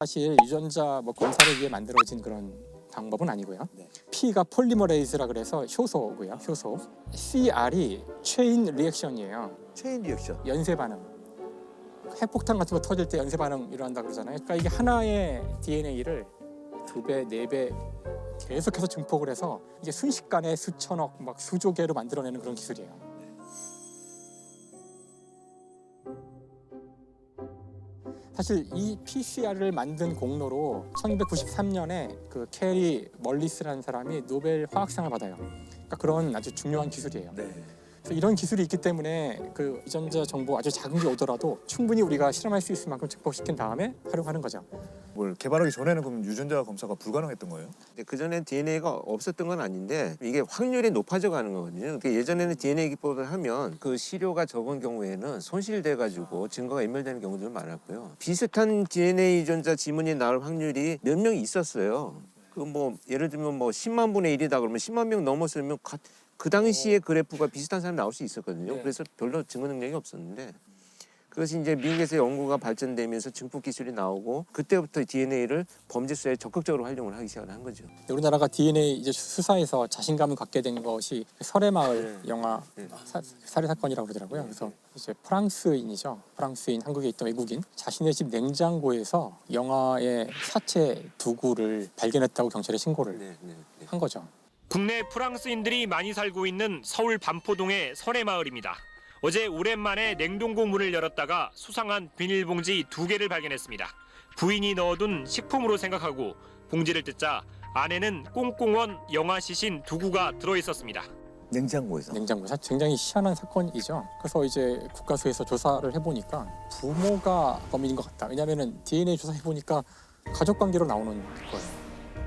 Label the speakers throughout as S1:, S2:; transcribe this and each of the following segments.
S1: 사실 유전자 검사를 위해 만들어진 그런 방법은 아니고요. P가 폴리머레이즈라 그래서 효소고요. 효소. CR이 체인 리액션이에요.
S2: 체인 리액션.
S1: 연쇄 반응. 핵폭탄 같은 거 터질 때 연쇄 반응 일어난다 그러잖아요. 그러니까 이게 하나의 DNA를 2배, 4배 계속해서 증폭을 해서 이게 순식간에 수천억, 수조 개로 만들어내는 그런 기술이에요. 사실 이 PCR을 만든 공로로 1293년에 그 캐리 멀리스라는 사람이 노벨 화학상을 받아요. 그러니까 그런 아주 중요한 기술이에요.
S2: 네.
S1: 그래서 이런 기술이 있기 때문에 그 유전자 정보 아주 작은 게 오더라도 충분히 우리가 실험할 수 있을 만큼 증폭시킨 다음에 활용하는 거죠.
S2: 뭘 개발하기 전에는 그럼 유전자 검사가 불가능했던 거예요?
S3: 그전엔 DNA가 없었던 건 아닌데 이게 확률이 높아져 가는 거거든요. 그러니까 예전에는 DNA 기법을 하면 그 시료가 적은 경우에는 손실돼 가지고 증거가 인멸되는 경우들 많았고요. 비슷한 DNA 유전자 지문이 나올 확률이 몇 명이 있었어요. 그 예를 들면 10만 분의 1이다 그러면 10만 명 넘었으면 그 당시에 그래프가 비슷한 사람이 나올 수 있었거든요. 그래서 별로 증거 능력이 없었는데 그것이 이제 미국에서 연구가 발전되면서 증폭 기술이 나오고 그때부터 DNA를 범죄 수사에 적극적으로 활용을 하기 시작을 한 거죠.
S1: 우리나라가 DNA 이제 수사에서 자신감을 갖게 된 것이 설해마을 영화 살해 사건이라고 그러더라고요. 그래서 이제 프랑스인이죠. 프랑스인 한국에 있던 외국인 자신의 집 냉장고에서 영화의 사체 두구를 발견했다고 경찰에 신고를 한 거죠.
S4: 국내 프랑스인들이 많이 살고 있는 서울 반포동의 설해마을입니다. 어제 오랜만에 냉동고 문을 열었다가 수상한 비닐봉지 2개를 발견했습니다. 부인이 넣어둔 식품으로 생각하고 봉지를 뜯자 안에는 꽁꽁 영화 시신 두구가 들어있었습니다.
S2: 냉장고에서.
S1: 냉장고에서 굉장히 희한한 사건이죠. 그래서 이제 국가수에서 조사를 해보니까 부모가 범인인 것 같다. 왜냐하면 DNA 조사 해보니까 가족관계로 나오는 거예요.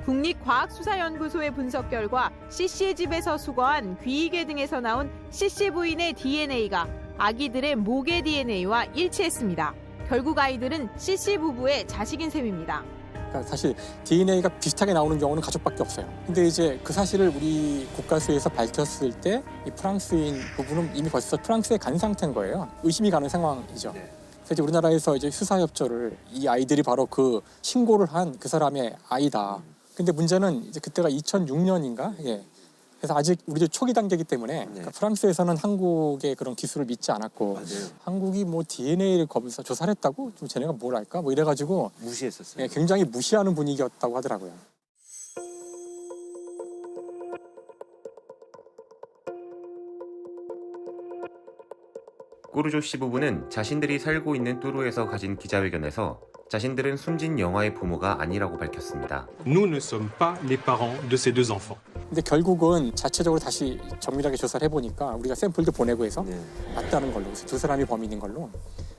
S5: 국립과학수사연구소의 분석 결과 C씨의 집에서 수거한 귀이개 등에서 나온 C씨 부인의 DNA가 아기들의 모계 DNA와 일치했습니다. 결국 아이들은 C씨 부부의 자식인 셈입니다.
S1: 그러니까 사실 DNA가 비슷하게 나오는 경우는 가족밖에 없어요. 근데 이제 그 사실을 우리 국가수에서 밝혔을 때 이 프랑스인 부부는 이미 벌써 프랑스에 간 상태인 거예요. 의심이 가는 상황이죠. 그래서 이제 우리나라에서 이제 수사 협조를 이 아이들이 바로 그 신고를 한 그 사람의 아이다. 근데 문제는 이제 그때가 2006년인가? 예. 그래서 아직 우리도 초기 단계이기 때문에 그러니까 프랑스에서는 한국의 그런 기술을 믿지 않았고 한국이 DNA를 검사 조사를 했다고 좀 쟤네가 뭘 할까? 이래가지고
S3: 무시했었어요.
S1: 예, 굉장히 무시하는 분위기였다고 하더라고요.
S6: 꾸르조 씨 부부는 자신들이 살고 있는 뚜루에서 가진 기자회견에서 자신들은 숨진 영아의 부모가 아니라고 밝혔습니다.
S7: Nous ne sommes pas les parents de ces deux enfants.
S1: 근데 결국은 자체적으로 다시 정밀하게 조사를 해보니까 우리가 샘플도 보내고 해서 맞다는 걸로, 그래서 두 사람이 범인인 걸로.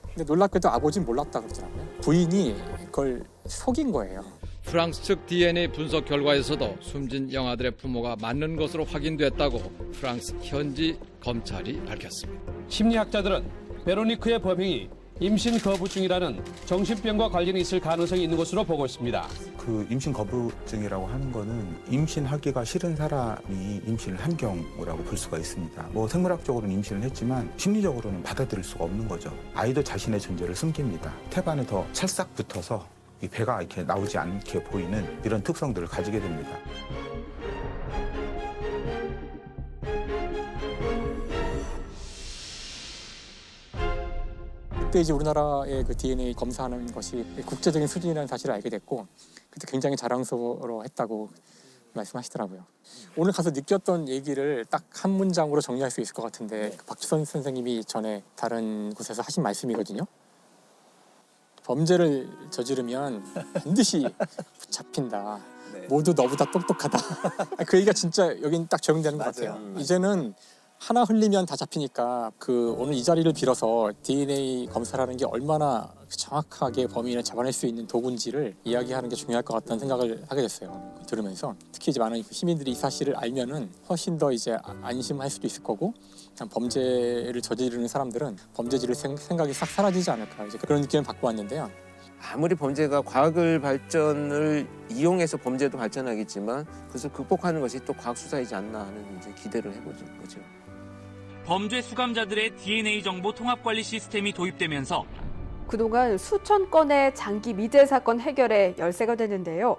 S1: 근데 놀랍게도 아버지는 몰랐다 그러더라고요. 부인이 그걸 속인 거예요.
S8: 프랑스 측 DNA 분석 결과에서도 숨진 영아들의 부모가 맞는 것으로 확인됐다고 프랑스 현지 검찰이 밝혔습니다.
S9: 심리학자들은 베로니크의 범행이 임신 거부증이라는 정신병과 관련이 있을 가능성이 있는 것으로 보고 있습니다.
S10: 그 임신 거부증이라고 하는 거는 임신하기가 싫은 사람이 임신을 한 경우라고 볼 수가 있습니다. 생물학적으로는 임신을 했지만 심리적으로는 받아들일 수가 없는 거죠. 아이도 자신의 존재를 숨깁니다. 태반에 더 찰싹 붙어서 이 배가 이렇게 나오지 않게 보이는 이런 특성들을 가지게 됩니다.
S1: 그때 이제 우리나라의 그 DNA 검사하는 것이 국제적인 수준이라는 사실을 알게 됐고 그때 굉장히 자랑스러워했다고 말씀하시더라고요. 오늘 가서 느꼈던 얘기를 딱 한 문장으로 정리할 수 있을 것 같은데 박주선 선생님이 전에 다른 곳에서 하신 말씀이거든요. 범죄를 저지르면 반드시 잡힌다. 모두 너보다 똑똑하다. 그 얘기가 진짜 여긴 딱 적용되는 것 같아요. 이제는 하나 흘리면 다 잡히니까 오늘 이 자리를 빌어서 DNA 검사라는 게 얼마나 정확하게 범인을 잡아낼 수 있는 도구인지를 이야기하는 게 중요할 것 같다는 생각을 하게 됐어요. 들으면서 특히 이제 많은 시민들이 이 사실을 알면은 훨씬 더 이제 안심할 수도 있을 거고 범죄를 저지르는 사람들은 범죄지를 생각이 싹 사라지지 않을까 이제 그런 느낌을 받고 왔는데요.
S3: 아무리 범죄가 과학을 발전을 이용해서 범죄도 발전하겠지만 그것을 극복하는 것이 또 과학 수사이지 않나 하는 이제 기대를 해보는 거죠.
S11: 범죄 수감자들의 DNA 정보 통합 관리 시스템이 도입되면서 그동안 수천 건의 장기 미제 사건 해결에 열세가 됐는데요.